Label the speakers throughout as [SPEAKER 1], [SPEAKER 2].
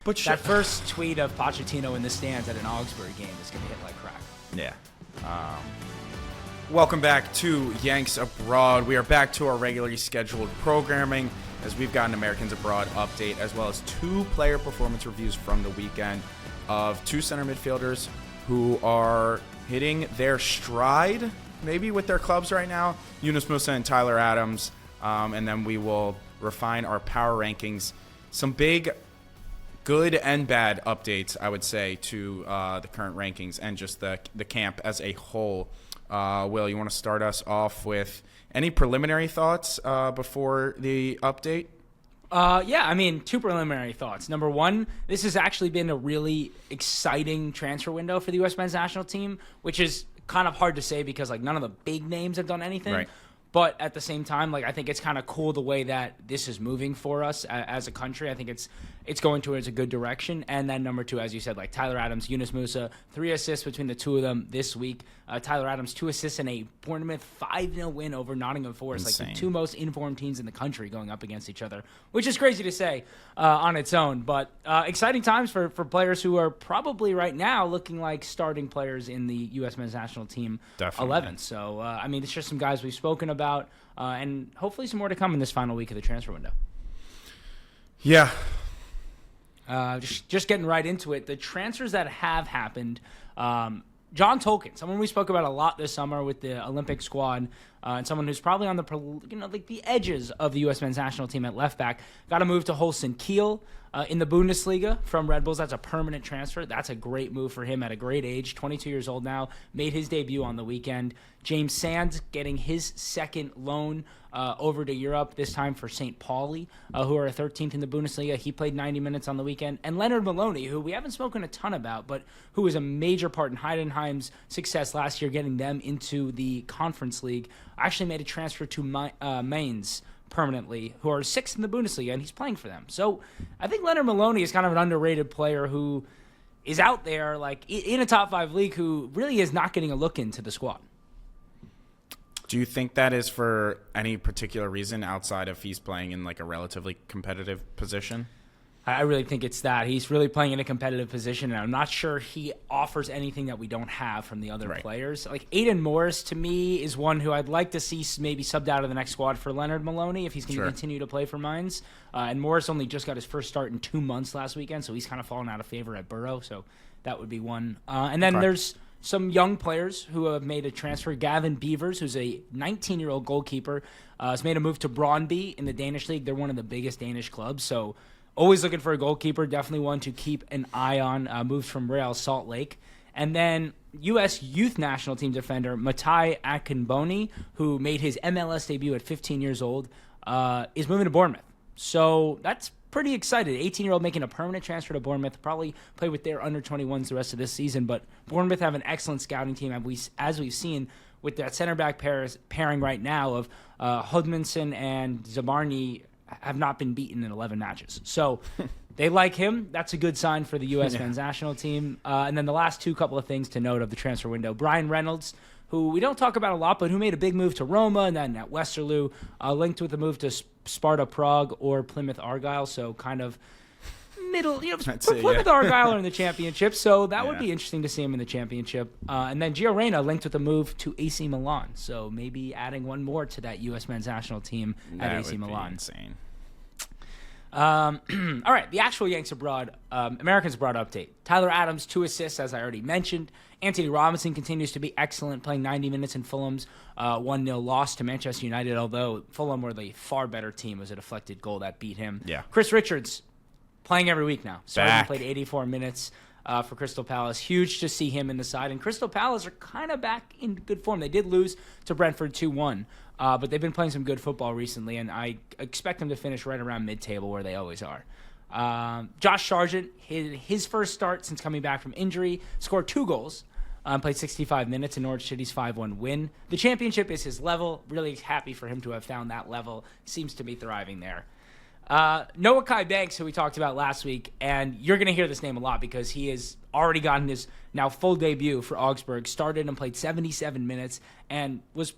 [SPEAKER 1] But
[SPEAKER 2] that first tweet of Pochettino in the stands at an Augsburg game is going to hit like crack.
[SPEAKER 1] Yeah. Welcome back to Yanks Abroad. We are back to our regularly scheduled programming as we've got an Americans Abroad update as well as 2 player performance reviews from the weekend of 2 center midfielders who are hitting their stride maybe with their clubs right now, Yunus Musah and Tyler Adams, and then we will refine our power rankings. Some big good and bad updates, I would say, to the current rankings and just the camp as a whole. Will, you want to start us off with any preliminary thoughts before the update?
[SPEAKER 2] Yeah, I mean, 2 preliminary thoughts. Number 1, this has actually been a really exciting transfer window for the U.S. men's national team, which is kind of hard to say because like none of the big names have done anything.
[SPEAKER 1] Right.
[SPEAKER 2] But at the same time, like I think it's kind of cool the way that this is moving for us as a country. I think it's going towards a good direction. And then number 2, as you said, like Tyler Adams, Yunus Musah, 3 assists between the 2 of them this week. Tyler Adams, 2 assists in a Bournemouth 5-0 win over Nottingham Forest.
[SPEAKER 1] Insane.
[SPEAKER 2] Like the 2 most informed teams in the country going up against each other, which is crazy to say on its own. But exciting times for players who are probably right now looking like starting players in the U.S. men's national team.
[SPEAKER 1] Definitely.
[SPEAKER 2] 11. So, I mean, it's just some guys we've spoken about. And hopefully some more to come in this final week of the transfer window.
[SPEAKER 1] Yeah.
[SPEAKER 2] Just getting right into it. The transfers that have happened, John Tolkien, someone we spoke about a lot this summer with the Olympic squad, and someone who's probably on the edges of the U.S. men's national team at left back, got a move to Holstein Kiel in the Bundesliga from Red Bulls. That's a permanent transfer. That's a great move for him at a great age, 22 years old now, made his debut on the weekend. James Sands getting his second loan over to Europe, this time for St. Pauli, who are 13th in the Bundesliga. He played 90 minutes on the weekend. And Leonard Maloney, who we haven't spoken a ton about, but who was a major part in Heidenheim's success last year, getting them into the Conference League, actually made a transfer to Mainz permanently, who are 6th in the Bundesliga, and he's playing for them. So I think Leonard Maloney is kind of an underrated player who is out there like in a top 5 league who really is not getting a look into the squad.
[SPEAKER 1] Do you think that is for any particular reason outside of he's playing in like a relatively competitive position?
[SPEAKER 2] I really think it's that. He's really playing in a competitive position, and I'm not sure he offers anything that we don't have from the other players. Like Aidan Morris, to me, is one who I'd like to see maybe subbed out of the next squad for Leonard Maloney if he's going to continue to play for Mainz. And Morris only just got his first start in 2 months last weekend, so he's kind of fallen out of favor at Borough, so that would be one. And then there's some young players who have made a transfer. Gavin Beavers, who's a 19-year-old goalkeeper, has made a move to Brøndby in the Danish league. They're one of the biggest Danish clubs, so always looking for a goalkeeper, definitely one to keep an eye on. Moves from Real Salt Lake. And then U.S. youth national team defender Matai Akinboni, who made his MLS debut at 15 years old, is moving to Bournemouth. So that's pretty excited. 18-year-old making a permanent transfer to Bournemouth, probably play with their under-21s the rest of this season. But Bournemouth have an excellent scouting team, as we've seen with that center-back pairing right now of Hodgmanson and Zabarny have not been beaten in 11 matches. So they like him. That's a good sign for the U.S. men's national team. And then the last couple of things to note of the transfer window. Brian Reynolds, who we don't talk about a lot, but who made a big move to Roma and then at Westerlo, linked with a move to Sparta Prague or Plymouth Argyle. So kind of middle, Plymouth Argyle are in the championship. So that would be interesting to see him in the championship. And then Gio Reyna linked with a move to AC Milan. So maybe adding one more to that U.S. men's national team at AC Milan.
[SPEAKER 1] Insane.
[SPEAKER 2] All right, the actual Yanks Abroad, Americans Abroad update. Tyler Adams, 2 assists, as I already mentioned. Anthony Robinson continues to be excellent, playing 90 minutes in Fulham's 1-0 loss to Manchester United, although Fulham were the far better team. It was a deflected goal that beat him.
[SPEAKER 1] Yeah.
[SPEAKER 2] Chris Richards, playing every week now. Started, played 84 minutes for Crystal Palace. Huge to see him in the side. And Crystal Palace are kind of back in good form. They did lose to Brentford 2-1. But they've been playing some good football recently, and I expect them to finish right around mid-table where they always are. Josh Sargent, his first start since coming back from injury, scored 2 goals, played 65 minutes in Norwich City's 5-1 win. The championship is his level. Really happy for him to have found that level. Seems to be thriving there. Noah Kai Banks, who we talked about last week, and you're going to hear this name a lot because he has already gotten his now full debut for Augsburg, started and played 77 minutes, and was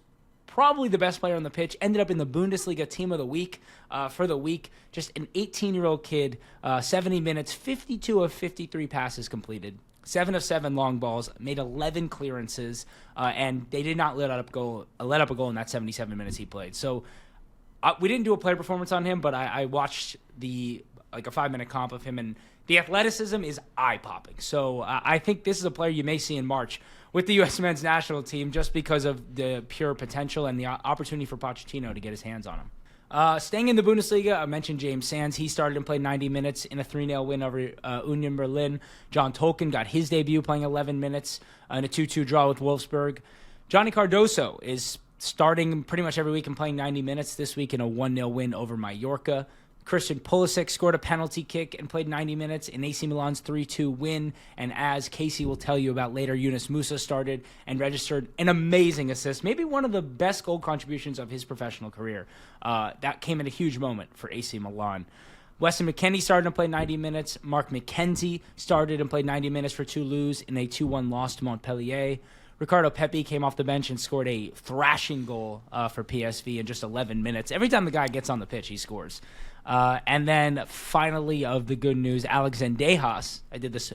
[SPEAKER 2] probably the best player on the pitch, ended up in the Bundesliga Team of the Week for the week. Just an 18-year-old kid, 70 minutes, 52 of 53 passes completed. 7 of 7 long balls, made 11 clearances, and they did not let up a goal in that 77 minutes he played. So we didn't do a player performance on him, but I watched a 5-minute comp of him, and the athleticism is eye-popping. So I think this is a player you may see in March with the U.S. men's national team just because of the pure potential and the opportunity for Pochettino to get his hands on him. Staying in the Bundesliga, I mentioned James Sands. He started and played 90 minutes in a 3-0 win over Union Berlin. John Tolkien got his debut playing 11 minutes in a 2-2 draw with Wolfsburg. Johnny Cardoso is starting pretty much every week and playing 90 minutes this week in a 1-0 win over Mallorca. Christian Pulisic scored a penalty kick and played 90 minutes in AC Milan's 3-2 win. And as Casey will tell you about later, Yunus Musah started and registered an amazing assist, maybe one of the best goal contributions of his professional career. That came at a huge moment for AC Milan. Weston McKennie started and played 90 minutes. Mark McKenzie started and played 90 minutes for Toulouse in a 2-1 loss to Montpellier. Ricardo Pepi came off the bench and scored a thrashing goal for PSV in just 11 minutes. Every time the guy gets on the pitch, he scores. And then finally, of the good news, Alex Zendejas. I did this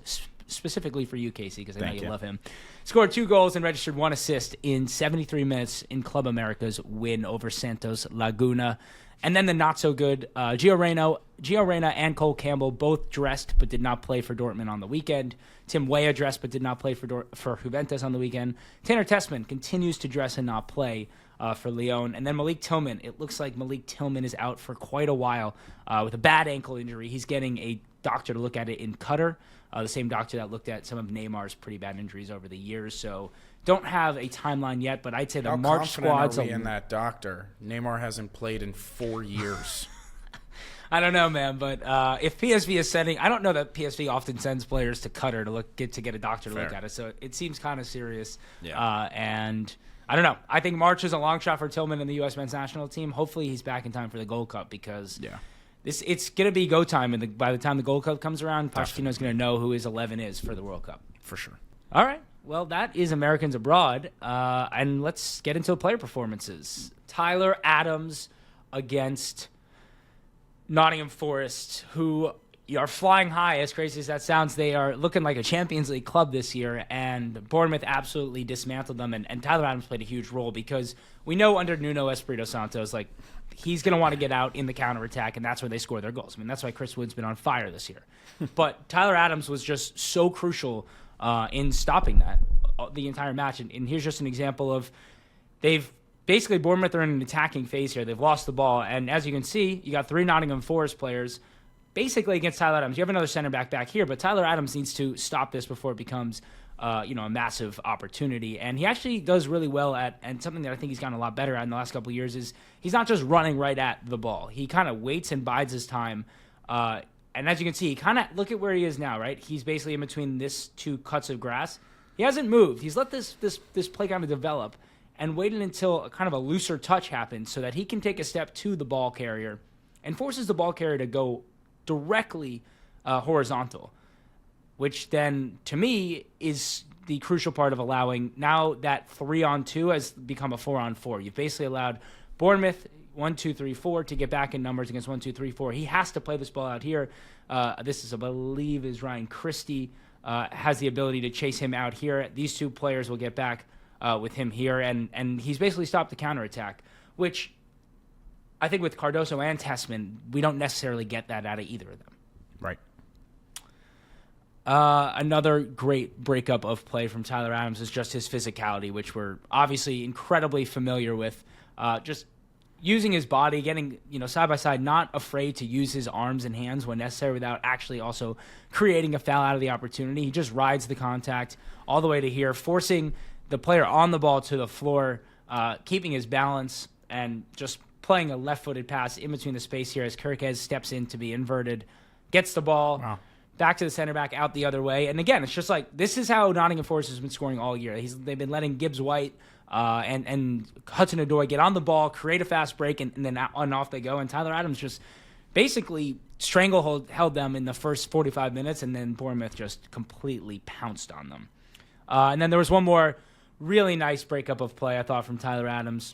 [SPEAKER 2] specifically for you, Casey, because I know you love him. Scored 2 goals and registered 1 assist in 73 minutes in Club America's win over Santos Laguna. And then the not-so-good Gio Reyna and Cole Campbell both dressed but did not play for Dortmund on the weekend. Tim Weah dressed but did not play for Juventus on the weekend. Tanner Tessman continues to dress and not play for Lyon. And then Malik Tillman. It looks like Malik Tillman is out for quite a while with a bad ankle injury. He's getting a doctor to look at it in Qatar, the same doctor that looked at some of Neymar's pretty bad injuries over the years. So don't have a timeline yet, but I'd say the March squad's
[SPEAKER 1] in that doctor. Neymar hasn't played in 4 years.
[SPEAKER 2] I don't know, man, but if PSV is sending, I don't know that PSV often sends players to Qatar to get a doctor to look at it, so it seems kind of serious. Yeah. And I don't know. I think March is a long shot for Tillman and the U.S. men's national team. Hopefully, he's back in time for the Gold Cup because it's going to be go time, and by the time the Gold Cup comes around, Pochettino's going to know who his 11 is for the World Cup
[SPEAKER 1] for sure.
[SPEAKER 2] All right. Well, that is Americans Abroad, and let's get into the player performances. Tyler Adams against Nottingham Forest, who are flying high, as crazy as that sounds. They are looking like a Champions League club this year, and Bournemouth absolutely dismantled them, and Tyler Adams played a huge role because we know under Nuno Espirito Santo, he's going to want to get out in the counterattack, and that's where they score their goals. I mean, that's why Chris Wood's been on fire this year. But Tyler Adams was just so crucial in stopping that the entire match. And here's just an example of Bournemouth are in an attacking phase here. They've lost the ball. And as you can see, you got 3 Nottingham Forest players basically against Tyler Adams. You have another center back here, but Tyler Adams needs to stop this before it becomes a massive opportunity. And he actually does really well at, and something that I think he's gotten a lot better at in the last couple of years is he's not just running right at the ball. He kind of waits and bides his time. And as you can see, he kind of look at where he is now, right? He's basically in between this 2 cuts of grass. He hasn't moved. He's let this play kind of develop and waited until a kind of a looser touch happens so that he can take a step to the ball carrier and forces the ball carrier to go directly horizontal, which then, to me, is the crucial part of allowing now that 3-on-2 has become a 4-on-4. You've basically allowed Bournemouth 1, 2, 3, 4 to get back in numbers against 1, 2, 3, 4. He has to play this ball out here. This is, I believe, is Ryan Christie has the ability to chase him out here. These 2 players will get back with him here, and he's basically stopped the counterattack, which I think with Cardoso and Tessman, we don't necessarily get that out of either of them.
[SPEAKER 1] Right.
[SPEAKER 2] Another great breakup of play from Tyler Adams is just his physicality, which we're obviously incredibly familiar with. Just using his body, getting side by side, not afraid to use his arms and hands when necessary without actually also creating a foul out of the opportunity. He just rides the contact all the way to here, forcing the player on the ball to the floor, keeping his balance, and just playing a left-footed pass in between the space here as Kirkez steps in to be inverted, gets the ball, back to the center back, out the other way. And again, it's just like, this is how Nottingham Forest has been scoring all year. They've been letting Gibbs White and Hudson-Odoi get on the ball, create a fast break, and then off they go. And Tyler Adams just basically held them in the first 45 minutes, and then Bournemouth just completely pounced on them. And then there was one more really nice breakup of play, I thought, from Tyler Adams.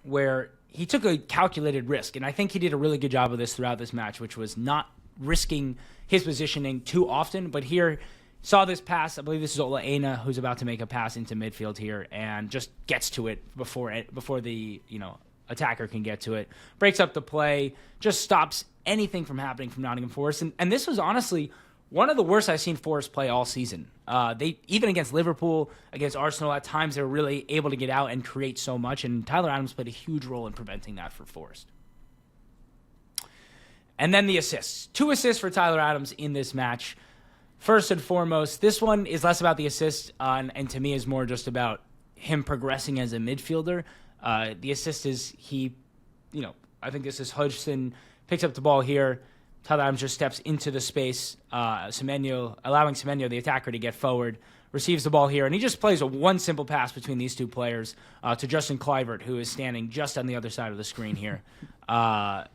[SPEAKER 2] where he took a calculated risk, and I think he did a really good job of this throughout this match, which was not risking his positioning too often. But here, saw this pass. I believe this is Ola Aina who's about to make a pass into midfield here, and just gets to it before the attacker can get to it. Breaks up the play, just stops anything from happening from Nottingham Forest. And this was honestly one of the worst I've seen Forest play all season. They even against Liverpool, against Arsenal, at times they were really able to get out and create so much, and Tyler Adams played a huge role in preventing that for Forest. And then the assists. 2 assists for Tyler Adams in this match. First and foremost, this one is less about the assist, and to me is more just about him progressing as a midfielder. The assist is I think this is Hodgson picks up the ball here. Tyler Adams just steps into the space, allowing Semenyo, the attacker, to get forward, receives the ball here, and he just plays one simple pass between these two players to Justin Kluivert, who is standing just on the other side of the screen here.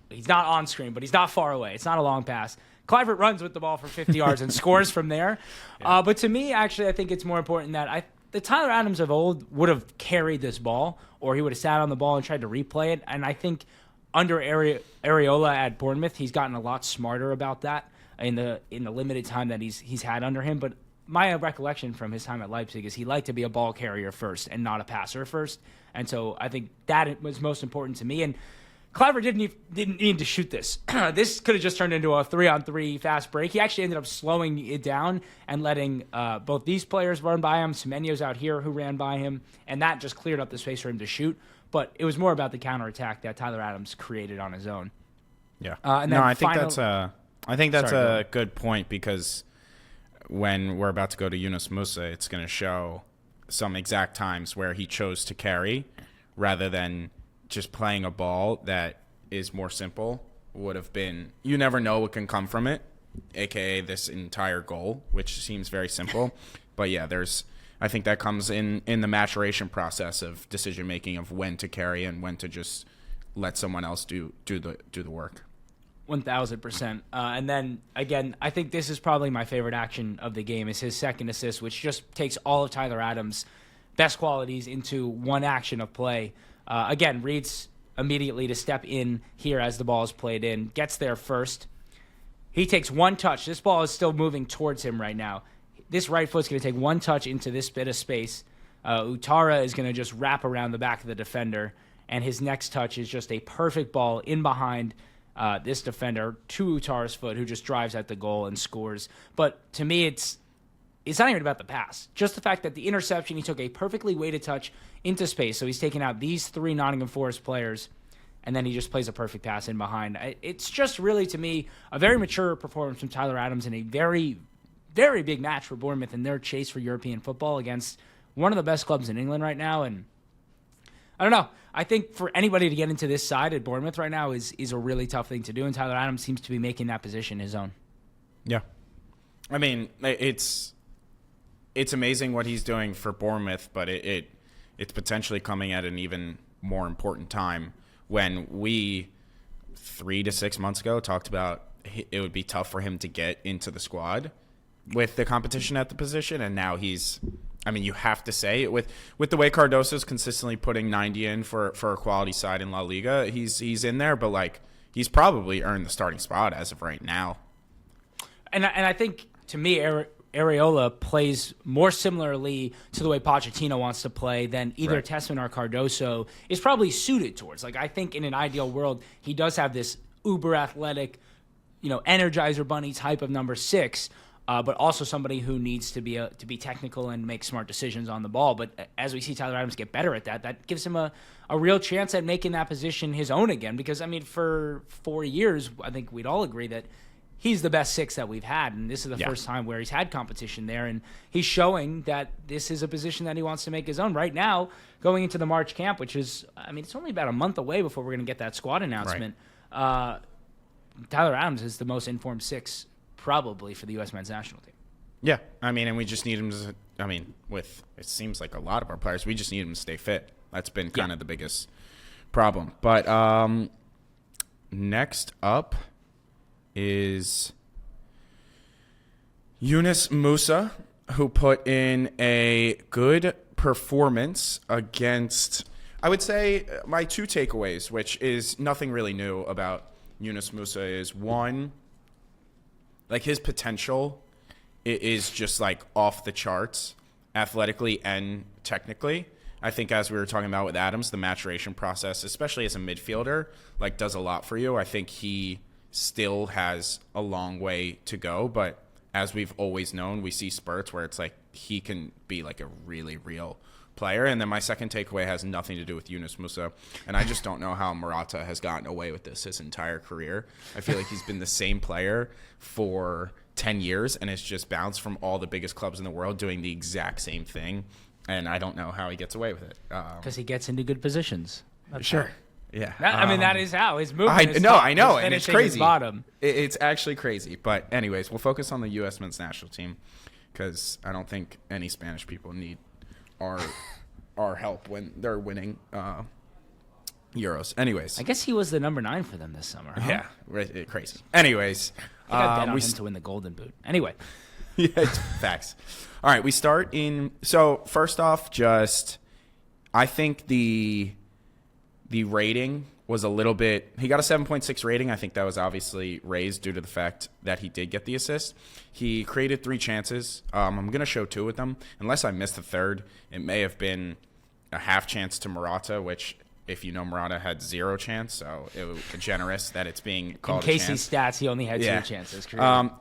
[SPEAKER 2] He's not on screen, but he's not far away. It's not a long pass. Kluivert runs with the ball for 50 yards and scores from there. Yeah. But to me, actually, I think it's more important that the Tyler Adams of old would have carried this ball, or he would have sat on the ball and tried to replay it. And I think under Areola at Bournemouth, he's gotten a lot smarter about that in the limited time that he's had under him. But my recollection from his time at Leipzig is he liked to be a ball carrier first and not a passer first. And so I think that was most important to me. And Kluivert didn't need to shoot this. This could have just turned into a 3-on-3 fast break. He actually ended up slowing it down and letting both these players run by him. Semenyo's out here who ran by him, and that just cleared up the space for him to shoot. But it was more about the counterattack that Tyler Adams created on his own.
[SPEAKER 1] Yeah. I think that's a good point, because when we're about to go to Yunus Musah, it's going to show some exact times where he chose to carry rather than just playing a ball that is more simple. Would have been, you never know what can come from it, aka this entire goal, which seems very simple. But yeah, I think that comes in the maturation process of decision making of when to carry and when to just let someone else do the work.
[SPEAKER 2] 1,000%. And then again, I think this is probably my favorite action of the game, is his second assist, which just takes all of Tyler Adams' best qualities into one action of play. Again, reads immediately to step in here as the ball is played in, gets there first. He takes one touch. This ball is still moving towards him right now. This right foot's going to take one touch into this bit of space. Utara is going to just wrap around the back of the defender, and his next touch is just a perfect ball in behind this defender to Utara's foot, who just drives at the goal and scores. But to me, it's not even about the pass. Just the fact that the interception, he took a perfectly weighted touch into space. So he's taken out these 3 Nottingham Forest players, and then he just plays a perfect pass in behind. It's just really, to me, a very mature performance from Tyler Adams in a very, very big match for Bournemouth in their chase for European football against one of the best clubs in England right now. And I don't know. I think for anybody to get into this side at Bournemouth right now is a really tough thing to do, and Tyler Adams seems to be making that position his own.
[SPEAKER 1] Yeah. I mean, it's amazing what he's doing for Bournemouth, but it's potentially coming at an even more important time when we 3 to 6 months ago talked about it would be tough for him to get into the squad with the competition at the position, and now you have to say, with the way Cardoso's consistently putting 90 in for a quality side in La Liga, he's in there, but he's probably earned the starting spot as of right now.
[SPEAKER 2] And I think, to me, Areola plays more similarly to the way Pochettino wants to play than either
[SPEAKER 1] Right.
[SPEAKER 2] Tessman or Cardoso is probably suited towards. I think in an ideal world, he does have this uber athletic, Energizer Bunny type of number 6, but also somebody who needs to be technical and make smart decisions on the ball. But as we see Tyler Adams get better at that gives him a real chance at making that position his own again. Because, for 4 years, I think we'd all agree that he's the best 6 that we've had, and this is the first time where he's had competition there, and he's showing that this is a position that he wants to make his own. Right now, going into the March camp, which is, it's only about a month away before we're going to get that squad announcement, right. Tyler Adams is the most informed 6 probably for the U.S. men's national team.
[SPEAKER 1] Yeah, and we just need him to, with it seems like a lot of our players, we just need him to stay fit. That's been kind of the biggest problem. But next up is Yunus Musah, who put in a good performance against I would say my 2 takeaways, which is nothing really new about Yunus Musah, is one, like his potential is just like off the charts athletically and technically. I think as we were talking about with Adams, the maturation process, especially as a midfielder, like does a lot for you. I think he still has a long way to go, but as we've always known, we see spurts where it's like he can be like a really real player. And then my second takeaway has nothing to do with Yunus Musah, and I just don't know how Morata has gotten away with this his entire career. I feel like he's been the same player for 10 years and has just bounced from all the biggest clubs in the world doing the exact same thing, and I don't know how he gets away with it.
[SPEAKER 2] Because he gets into good positions. That's
[SPEAKER 1] sure.
[SPEAKER 2] How.
[SPEAKER 1] Yeah.
[SPEAKER 2] I mean, that is how his movement
[SPEAKER 1] I know,
[SPEAKER 2] is
[SPEAKER 1] and it's
[SPEAKER 2] finishing
[SPEAKER 1] crazy.
[SPEAKER 2] his bottom.
[SPEAKER 1] It's actually crazy. But anyways, we'll focus on the U.S. men's national team because I don't think any Spanish people need our help when they're winning Euros. Anyways.
[SPEAKER 2] I guess he was the number 9 for them this summer. Huh?
[SPEAKER 1] Yeah, crazy. Anyways.
[SPEAKER 2] I got bet on him to win the Golden Boot. Anyway.
[SPEAKER 1] Yeah, it's facts. All right, we start in – so first off, just I think the rating was a little bit – he got a 7.6 rating. I think that was obviously raised due to the fact that he did get the assist. He created 3 chances. I'm going to show 2 with them. Unless I missed the third, it may have been a half chance to Morata, which if you know Morata had 0 chance, so it was generous that it's being called
[SPEAKER 2] in Casey's stats, he only had 2 chances.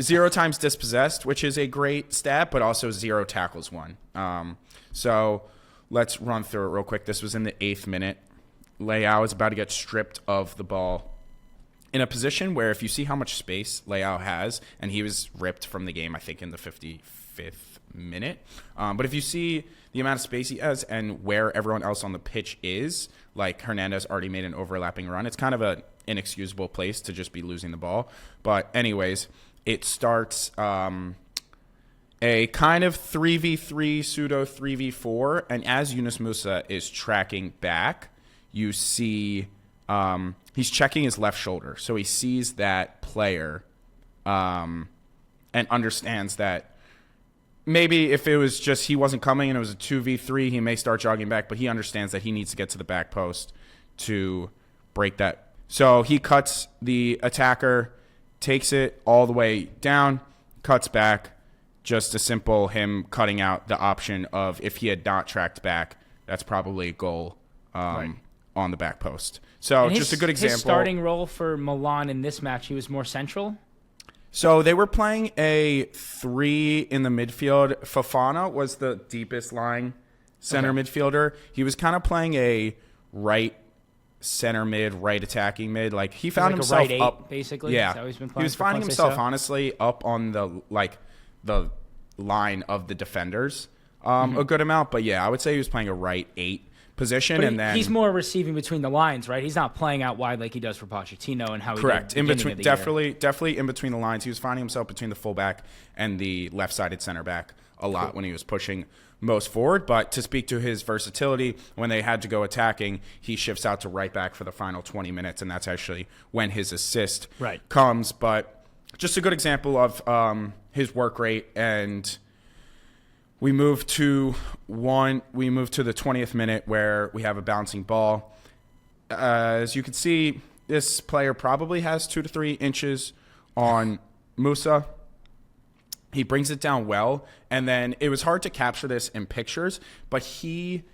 [SPEAKER 1] 0 times dispossessed, which is a great stat, but also 0 tackles won. So let's run through it real quick. This was in the 8th minute. Leao is about to get stripped of the ball in a position where if you see how much space Leao has, and he was ripped from the game, I think, in the 55th minute. But if you see the amount of space he has and where everyone else on the pitch is, like Hernandez already made an overlapping run, it's kind of an inexcusable place to just be losing the ball. But anyways, it starts a kind of 3v3, pseudo 3v4, and as Yunus Musah is tracking back, you see he's checking his left shoulder. So he sees that player and understands that maybe if it was just he wasn't coming and it was a 2v3, he may start jogging back, but he understands that he needs to get to the back post to break that. So he cuts the attacker, takes it all the way down, cuts back. Just a simple him cutting out the option of if he had not tracked back, that's probably a goal on the back post. So just a good example.
[SPEAKER 2] His starting role for Milan in this match, he was more central?
[SPEAKER 1] So they were playing a 3 in the midfield. Fofana was the deepest lying center midfielder. He was kind of playing a right center mid, right attacking mid. Like he found himself
[SPEAKER 2] right 8,
[SPEAKER 1] up
[SPEAKER 2] basically.
[SPEAKER 1] Yeah,
[SPEAKER 2] Is that how he's been playing
[SPEAKER 1] he was finding himself honestly up on the line of the defenders a good amount. But yeah, I would say he was playing a right 8 position,
[SPEAKER 2] but
[SPEAKER 1] and then
[SPEAKER 2] he's more receiving between the lines, right? He's not playing out wide like he does for Pochettino and how he
[SPEAKER 1] correct
[SPEAKER 2] did
[SPEAKER 1] in between.
[SPEAKER 2] Of the
[SPEAKER 1] Definitely in between the lines. He was finding himself between the fullback and the left-sided center back a lot when he was pushing most forward. But to speak to his versatility, when they had to go attacking, he shifts out to right back for the final 20 minutes, and that's actually when his assist comes. But just a good example of his work rate. And we move to the 20th minute where we have a bouncing ball. As you can see, this player probably has 2 to 3 inches on Musah. He brings it down well, and then it was hard to capture this in pictures, but he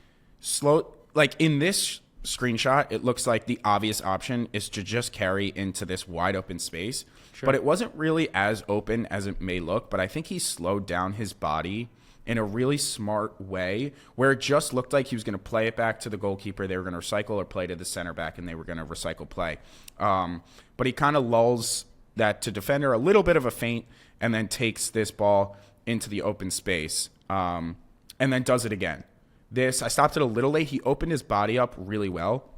[SPEAKER 1] in this screenshot, it looks like the obvious option is to just carry into this wide open space. Sure. But it wasn't really as open as it may look, but I think he slowed down his body in a really smart way where it just looked like he was going to play it back to the goalkeeper. They were going to recycle or play to the center back, and they were going to recycle play. But he kind of lulls that to defender, a little bit of a feint, and then takes this ball into the open space and then does it again. I stopped it a little late. He opened his body up really well.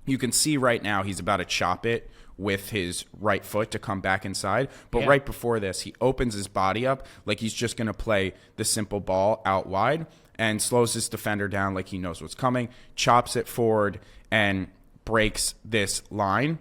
[SPEAKER 1] You can see right now he's about to chop it with his right foot to come back inside. But right before this, he opens his body up like he's just going to play the simple ball out wide and slows his defender down like he knows what's coming, chops it forward, and breaks this line.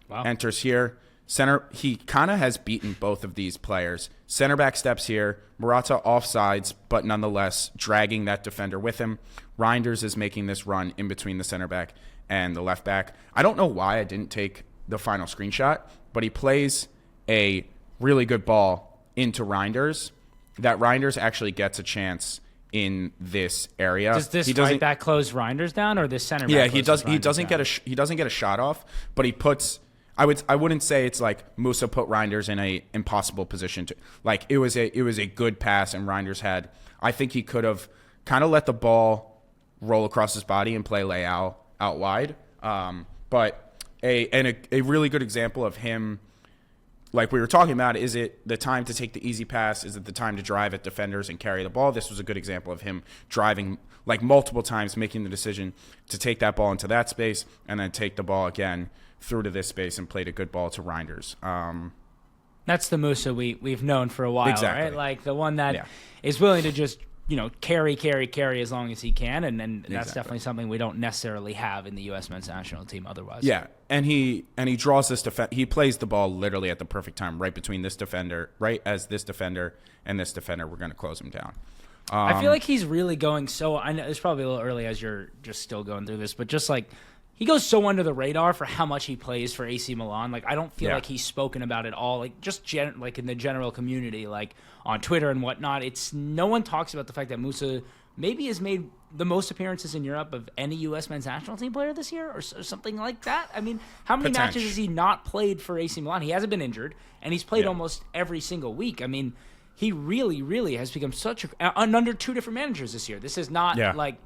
[SPEAKER 1] Wow. Enters here, he kind of has beaten both of these players. Center back steps here. Morata offsides, but nonetheless dragging that defender with him. Reinders is making this run in between the center back and the left back. I don't know why I didn't take the final screenshot, but he plays a really good ball into Reinders. That Reinders actually gets a chance in this area.
[SPEAKER 2] Does this right back close Reinders down, or this center back?
[SPEAKER 1] Yeah, he does. He doesn't get a shot off, but he puts. I wouldn't say it's like Musah put Reinders in a impossible position to, like, it was a good pass, and Reinders had. I think he could have kind of let the ball roll across his body and play Leao out wide. But a really good example of him, like we were talking about, is it the time to take the easy pass? Is it the time to drive at defenders and carry the ball? This was a good example of him driving like multiple times, making the decision to take that ball into that space and then take the ball again through to this space and played a good ball to Reinders.
[SPEAKER 2] That's the Musah we've known for a while,
[SPEAKER 1] exactly.
[SPEAKER 2] Right? Like the one that is willing to just, carry as long as he can, and that's definitely something we don't necessarily have in the U.S. men's national team otherwise.
[SPEAKER 1] Yeah, and he draws this he plays the ball literally at the perfect time, right between this defender, right as this defender and this defender. We're going to close him down.
[SPEAKER 2] I feel like he's really going I know it's probably a little early as you're just still going through this, but just like he goes so under the radar for how much he plays for AC Milan. Like, I don't feel like he's spoken about it all. Like, just like in the general community, like on Twitter and whatnot, no one talks about the fact that Musah maybe has made the most appearances in Europe of any U.S. men's national team player this year, or something like that. I mean, how many matches has he not played for AC Milan? He hasn't been injured, and he's played almost every single week. I mean, he really, really has become such under two different managers this year. This is not like.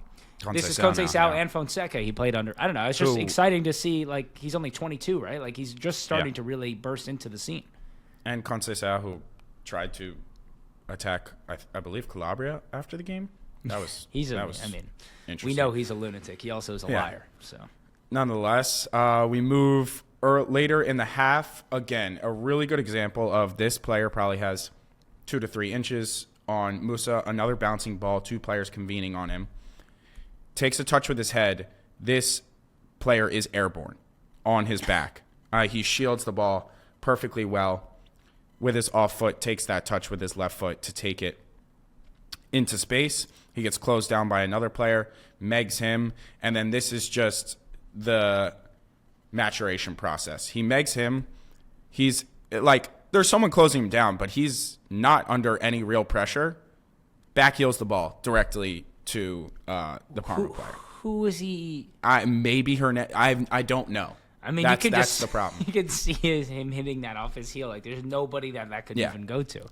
[SPEAKER 2] This is Conceição and Fonseca he played under. I don't know. It's just exciting to see, like, he's only 22, right? Like, he's just starting to really burst into the scene.
[SPEAKER 1] And Conceição, who tried to attack, I believe, Calabria after the game. That was
[SPEAKER 2] we know he's a lunatic. He also is a liar. So,
[SPEAKER 1] nonetheless, we move later in the half. Again, a really good example of this player probably has 2 to 3 inches on Musah. Another bouncing ball, 2 players convening on him. Takes a touch with his head. This player is airborne on his back. He shields the ball perfectly well with his off foot, takes that touch with his left foot to take it into space. He gets closed down by another player, megs him, and then this is just the maturation process. He megs him. He's like, there's someone closing him down, but he's not under any real pressure. Back heels the ball directly to the Parma player.
[SPEAKER 2] Who is he?
[SPEAKER 1] Maybe I don't know.
[SPEAKER 2] I mean, that's the problem. You could see him hitting that off his heel. Like, there's nobody that could even go to.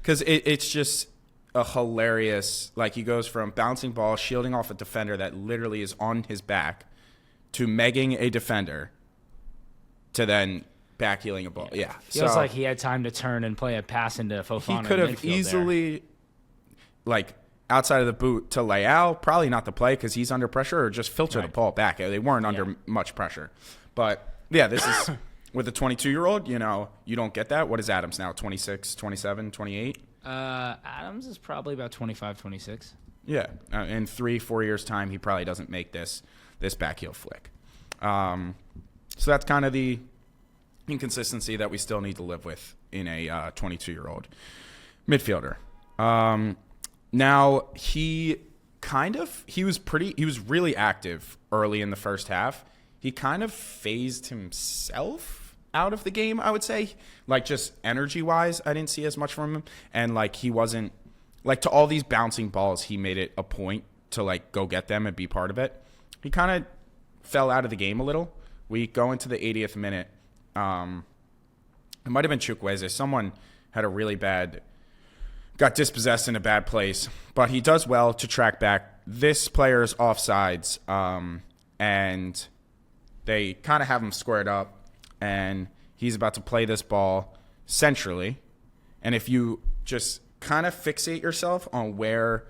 [SPEAKER 1] Because it's just a hilarious. Like, he goes from bouncing ball, shielding off a defender that literally is on his back, to megging a defender, to then back heeling a ball. Yeah,
[SPEAKER 2] feels like he had time to turn and play a pass into Fofana.
[SPEAKER 1] He could have easily, like, outside of the boot to Leao, probably not the play because he's under pressure, or just filter the ball back. They weren't under much pressure. But, yeah, this is with a 22-year-old, you don't get that. What is Adams now, 26, 27, 28?
[SPEAKER 2] Adams is probably about 25, 26.
[SPEAKER 1] Yeah. In 3-4 years' time, he probably doesn't make this back heel flick. So that's kind of the inconsistency that we still need to live with in a 22-year-old midfielder. Now, he was really active early in the first half. He kind of phased himself out of the game, I would say. Like, just energy-wise, I didn't see as much from him. And, like, he wasn't – like, to all these bouncing balls, he made it a point to, like, go get them and be part of it. He kind of fell out of the game a little. We go into the 80th minute. It might have been Chukwueze. Someone had a really bad – got dispossessed in a bad place, but he does well to track back. This player's offsides, and they kind of have him squared up, and he's about to play this ball centrally. And if you just kind of fixate yourself on where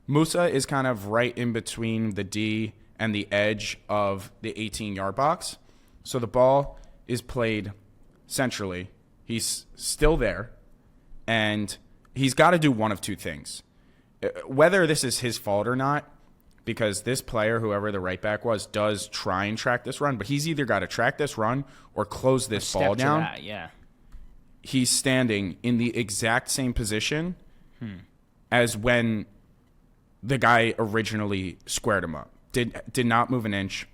[SPEAKER 1] Musah is kind of right in between the D and the edge of the 18-yard box, so the ball is played centrally. He's still there, and he's got to do one of two things. Whether this is his fault or not, because this player, whoever the right back was, does try and track this run, but he's either got to track this run or close this ball down.
[SPEAKER 2] That, yeah.
[SPEAKER 1] He's standing in the exact same position as when the guy originally squared him up. Did not move an inch.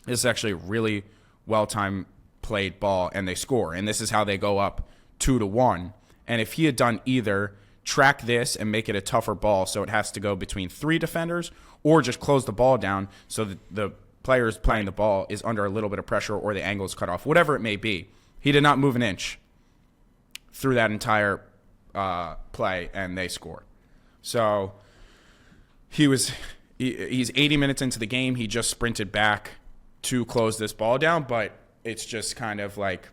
[SPEAKER 1] This is actually a really well-timed played ball, and they score. And this is how they go up 2-1. And if he had done either track this and make it a tougher ball so it has to go between 3 defenders, or just close the ball down so that the players playing the ball is under a little bit of pressure or the angle is cut off, whatever it may be, he did not move an inch through that entire play, and they score. So he's 80 minutes into the game. He just sprinted back to close this ball down, but it's just kind of like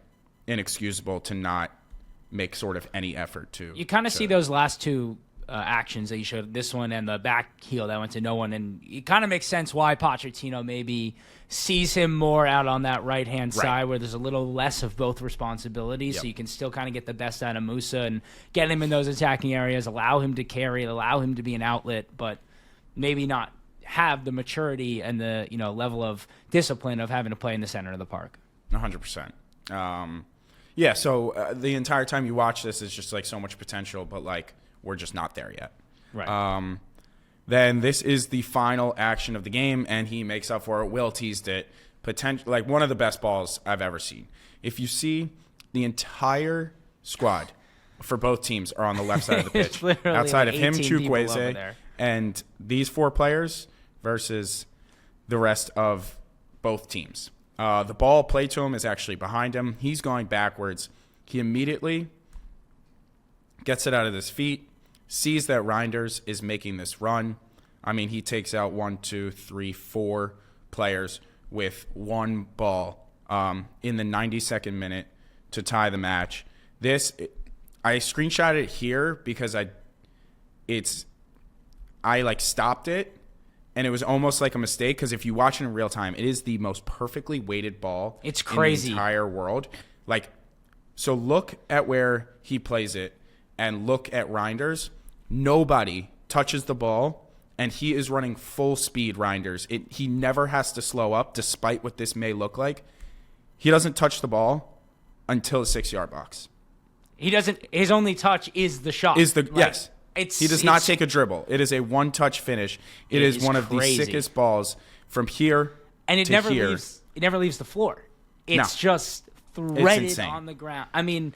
[SPEAKER 1] inexcusable to not make sort of any effort to.
[SPEAKER 2] You kind of see those last two actions that you showed, this one and the back heel that went to no one, and it kind of makes sense why Pochettino maybe sees him more out on that right-hand side where there's a little less of both responsibilities, so you can still kind of get the best out of Musah and get him in those attacking areas, allow him to carry, allow him to be an outlet, but maybe not have the maturity and the level of discipline of having to play in the center of the park.
[SPEAKER 1] 100%. Yeah, so the entire time you watch this is just like so much potential, but like we're just not there yet.
[SPEAKER 2] Right.
[SPEAKER 1] Then this is the final action of the game, and he makes up for it. Will teased it. Like one of the best balls I've ever seen. If you see the entire squad for both teams are on the left side of the pitch. Outside
[SPEAKER 2] like
[SPEAKER 1] of him,
[SPEAKER 2] 18 people over
[SPEAKER 1] Chukwueze,
[SPEAKER 2] there.
[SPEAKER 1] and these 4 players versus the rest of both teams. The ball played to him is actually behind him. He's going backwards. He immediately gets it out of his feet, sees that Reinders is making this run. I mean, he takes out 1, 2, 3, 4 players with one ball in the 92nd minute to tie the match. I screenshotted it here because I stopped it, and it was almost like a mistake because if you watch it in real time, it is the most perfectly weighted ball.
[SPEAKER 2] It's crazy.
[SPEAKER 1] In the entire world. So look at where he plays it and look at Reinders. Nobody touches the ball, and he is running full speed Reinders. He never has to slow up, despite what this may look like. He doesn't touch the ball until the 6-yard box.
[SPEAKER 2] He doesn't. His only touch is the shot.
[SPEAKER 1] Yes. He does not take a dribble. It is a one-touch finish. It is one of the sickest balls from here
[SPEAKER 2] and it
[SPEAKER 1] to
[SPEAKER 2] never
[SPEAKER 1] here.
[SPEAKER 2] It never leaves the floor. It's just threaded on the ground. I mean,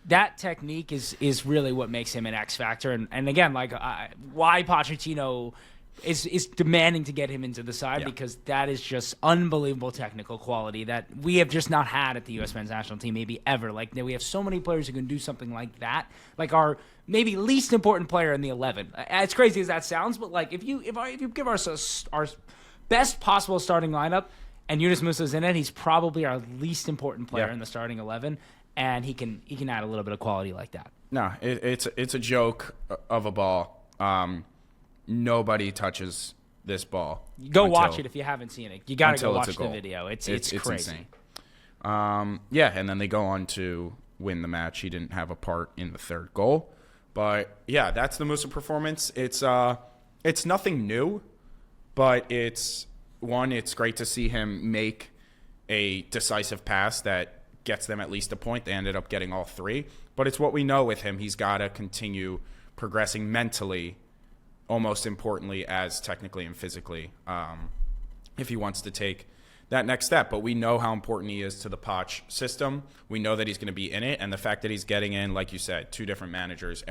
[SPEAKER 2] that technique is really what makes him an X factor. And again, why Pochettino is demanding to get him into the side, because that is just unbelievable technical quality that we have just not had at the U.S. men's national team maybe ever. Like, we have so many players who can do something like that. Like our maybe least important player in the 11. As crazy as that sounds, but like if you give us our best possible starting lineup and Yunus Musah is in it, he's probably our least important player in the starting 11, and he can add a little bit of quality like that. No,
[SPEAKER 1] it's a joke of a ball. Nobody touches this ball.
[SPEAKER 2] Go watch it if you haven't seen it. You got to go watch the video. It's crazy.
[SPEAKER 1] Insane. And then they go on to win the match. He didn't have a part in the third goal. But, yeah, that's the Musah performance. It's nothing new, but it's great to see him make a decisive pass that gets them at least a point. They ended up getting all 3. But it's what we know with him. He's got to continue progressing mentally, almost importantly as technically and physically, if he wants to take that next step. But we know how important he is to the Poch system. We know that he's going to be in it, and the fact that he's getting in, like you said, 2 different managers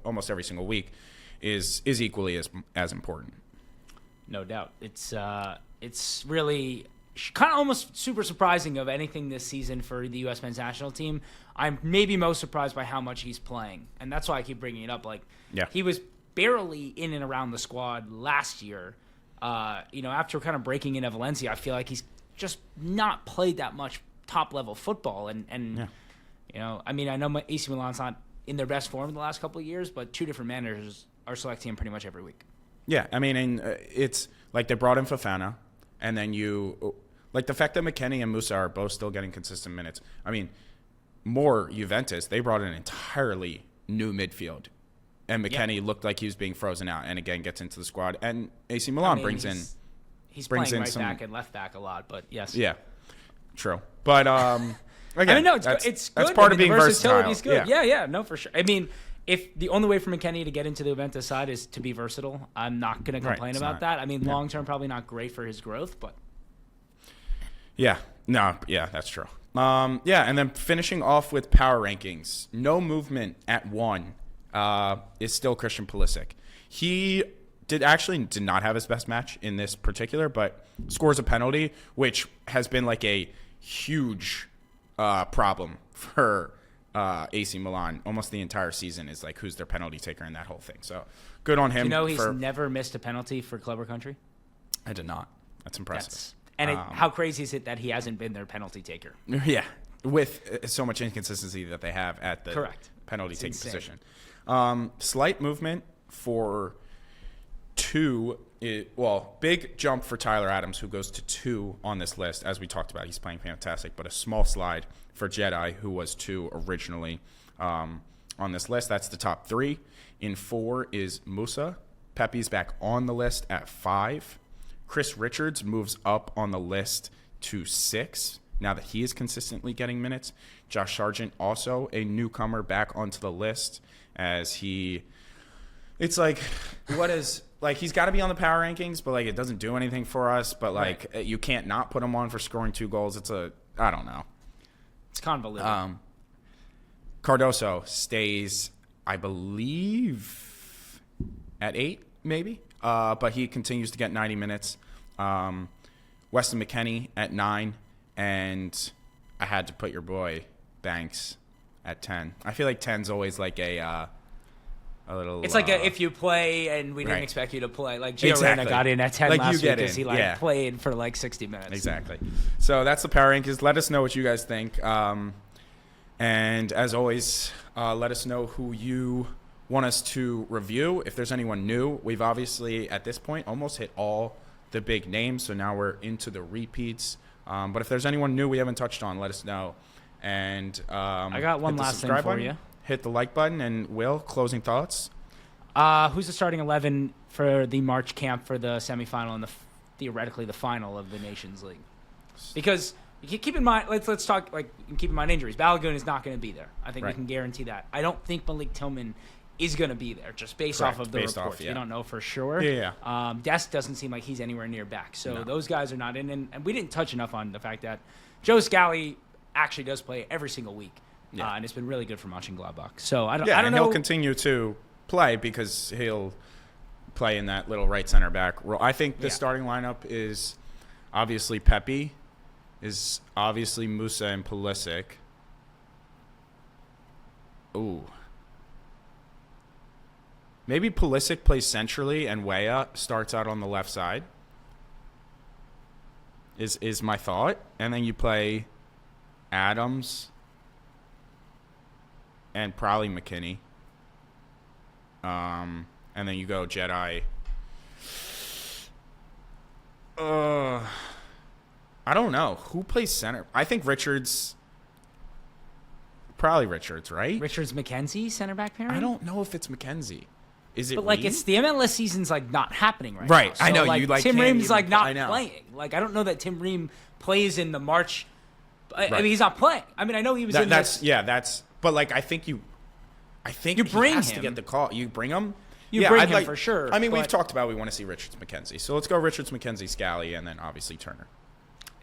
[SPEAKER 1] almost every single week is equally as important.
[SPEAKER 2] No doubt. It's really kind of almost super surprising of anything this season for the U.S. men's national team. I'm maybe most surprised by how much he's playing, and that's why I keep bringing it up. He was barely in and around the squad last year. After kind of breaking into Valencia, I feel like he's just not played that much top-level football. I know AC Milan's not in their best form in the last couple of years, but 2 different managers are selecting him pretty much every week.
[SPEAKER 1] Yeah, I mean, and it's like they brought in Fofana, and then the fact that McKennie and Musah are both still getting consistent minutes. I mean, more Juventus, they brought an entirely new midfield And McKennie looked like he was being frozen out, and again gets into the squad. And AC Milan brings in
[SPEAKER 2] playing right back and left back a lot, but yes.
[SPEAKER 1] Yeah, true. But again,
[SPEAKER 2] it's good.
[SPEAKER 1] That's part of being versatile.
[SPEAKER 2] Is good. Yeah, no, for sure. I mean, if the only way for McKennie to get into the Juventus side is to be versatile, I'm not going to complain about that. I mean, long term, probably not great for his growth, but
[SPEAKER 1] that's true. And then finishing off with power rankings, no movement at 1 is still Christian Pulisic. He did not have his best match in this particular, but scores a penalty, which has been like a huge problem for AC Milan. Almost the entire season is like who's their penalty taker in that whole thing. So good on him.
[SPEAKER 2] You know, he's never missed a penalty for club or country.
[SPEAKER 1] I did not. That's impressive.
[SPEAKER 2] How crazy is it that he hasn't been their penalty taker?
[SPEAKER 1] Yeah, with so much inconsistency that they have at the penalty taking position. Slight movement for 2. Big jump for Tyler Adams, who goes to 2 on this list. As we talked about, he's playing fantastic, but a small slide for Jedi, who was 2 originally on this list. That's the top 3. In 4 is Musah. Pepe's back on the list at 5. Chris Richards moves up on the list to 6 now that he is consistently getting minutes. Josh Sargent, also a newcomer, back onto the list as it's like, he's got to be on the power rankings, but like it doesn't do anything for us. But like you can't not put him on for scoring 2 goals. I don't know.
[SPEAKER 2] It's convoluted.
[SPEAKER 1] Cardoso stays, I believe, at 8, maybe. But he continues to get 90 minutes. Weston McKennie at 9. And I had to put your boy Banks at 10. I feel like 10's always like a little...
[SPEAKER 2] It's like if you play and we didn't expect you to play. Like Gio Reyna got in at 10
[SPEAKER 1] like
[SPEAKER 2] last week because he played for like 60 minutes.
[SPEAKER 1] Exactly. So that's the power rankings. Let us know what you guys think. And as always, let us know who you want us to review. If there's anyone new, we've obviously at this point almost hit all the big names, so now we're into the repeats. But if there's anyone new we haven't touched on, let us know. And
[SPEAKER 2] I got one last thing for you.
[SPEAKER 1] Hit the like button. And Will, closing thoughts?
[SPEAKER 2] Who's the starting 11 for the March camp for the semifinal and theoretically the final of the Nations League? Because keep in mind, let's talk. Keep in mind injuries. Balogun is not going to be there. I think we can guarantee that. I don't think Malik Tillman is going to be there, just based off of the reports. We don't know for sure. Dest doesn't seem like he's anywhere near back. So those guys are not in. And we didn't touch enough on the fact that Joe Scally actually does play every single week. And it's been really good for Mönchengladbach. So I don't know.
[SPEAKER 1] He'll continue to play because he'll play in that little right center back role. I think the starting lineup is obviously Pepe, is obviously Musah and Pulisic. Ooh. Maybe Pulisic plays centrally and Weah starts out on the left side. Is my thought. And then you play Adams and probably McKennie. And then you go Jedi. I don't know. Who plays center? I think Richards. Probably Richards, right?
[SPEAKER 2] Richards McKenzie, center back pairing?
[SPEAKER 1] I don't know if it's McKenzie. Is it?
[SPEAKER 2] But like, it's the MLS season's like not happening right
[SPEAKER 1] now.
[SPEAKER 2] So,
[SPEAKER 1] I know
[SPEAKER 2] like,
[SPEAKER 1] you like
[SPEAKER 2] Tim Ream's like not
[SPEAKER 1] playing.
[SPEAKER 2] Like I don't know that Tim Ream plays in the March. I mean, he's not playing. I mean, I know he was in this.
[SPEAKER 1] That's. But like, I think you bring he has him to get the call. You bring him.
[SPEAKER 2] You bring him for sure.
[SPEAKER 1] I mean, we've talked about we want to see Richards McKenzie, so let's go Richards McKenzie, Scally, and then obviously Turner.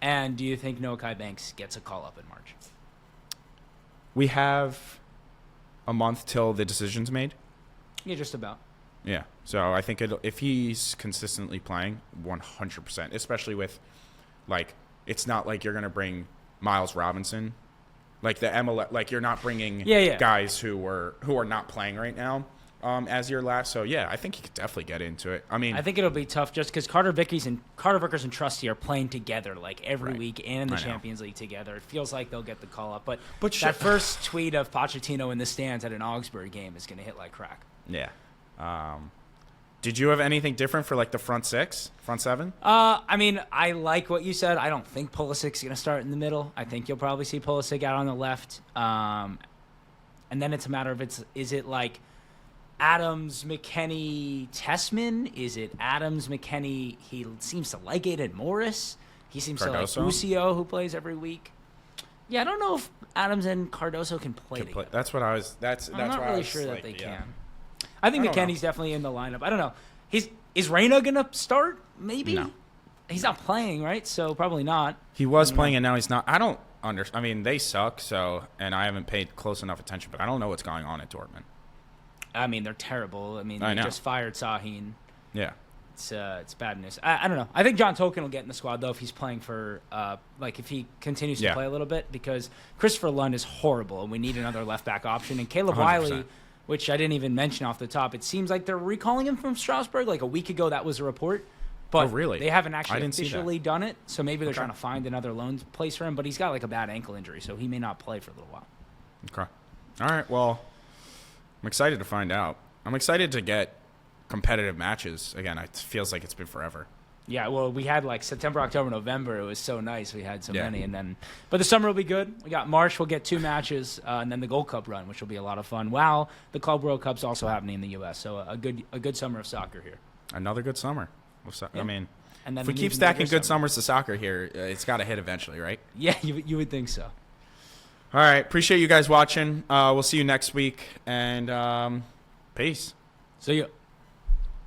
[SPEAKER 2] And do you think Noah Kai Banks gets a call up in March?
[SPEAKER 1] We have a month till the decision's made.
[SPEAKER 2] Yeah, just about.
[SPEAKER 1] Yeah, so I think if he's consistently playing, 100%, especially with, like, it's not like you're going to bring Miles Robinson, like the MLS, like you're not bringing guys who are not playing right now as your last. So, yeah, I think he could definitely get into it. I mean,
[SPEAKER 2] I think it'll be tough just because Carter Vickers and Trusty are playing together like every week and in the Champions League together. It feels like they'll get the call up. But that first tweet of Pochettino in the stands at an Augsburg game is going to hit like crack.
[SPEAKER 1] Yeah. Did you have anything different for like the front seven?
[SPEAKER 2] I mean, I like what you said. I don't think Pulisic's going to start in the middle. I think you'll probably see Pulisic out on the left. And then it's a matter of is it like Adams, McKennie, Tessman? Is it Adams, McKennie? He seems to like Aiden Morris. He seems to like Usio, who plays every week. Yeah, I don't know if Adams and Cardoso can play together.
[SPEAKER 1] That's what I was. I'm
[SPEAKER 2] not really sure that they can. I think McKennie's definitely in the lineup. I don't know. Is Reyna gonna start? Maybe.
[SPEAKER 1] No.
[SPEAKER 2] He's not playing, right? So probably not.
[SPEAKER 1] He was playing, and now he's not. I don't understand. I mean, they suck. So, and I haven't paid close enough attention, but I don't know what's going on at Dortmund.
[SPEAKER 2] I mean, they're terrible. I mean, they just fired Sahin.
[SPEAKER 1] Yeah.
[SPEAKER 2] It's bad news. I don't know. I think John Tolkien will get in the squad, though, if he's playing for, if he continues to play a little bit, because Christopher Lund is horrible, and we need another left-back option. And Caleb 100%. Wiley, which I didn't even mention off the top, it seems like they're recalling him from Strasbourg. Like a week ago, that was a report. But
[SPEAKER 1] really?
[SPEAKER 2] They haven't actually officially done it, so maybe they're trying to find another loan place for him. But he's got like a bad ankle injury, so he may not play for a little while.
[SPEAKER 1] Okay. All right, well, I'm excited to find out. I'm excited to get competitive matches. Again, it feels like it's been forever.
[SPEAKER 2] Yeah, well, we had like September, October, November. It was so nice. We had so many. But the summer will be good. We got March. We'll get 2 matches, and then the Gold Cup run, which will be a lot of fun. Wow, the Club World Cup's also happening in the U.S., so a good summer of soccer here.
[SPEAKER 1] Another good summer. I mean,
[SPEAKER 2] and then
[SPEAKER 1] if we keep stacking good summers to soccer here, it's got to hit eventually, right?
[SPEAKER 2] Yeah, you would think so.
[SPEAKER 1] All right. Appreciate you guys watching. We'll see you next week, and peace.
[SPEAKER 2] See ya.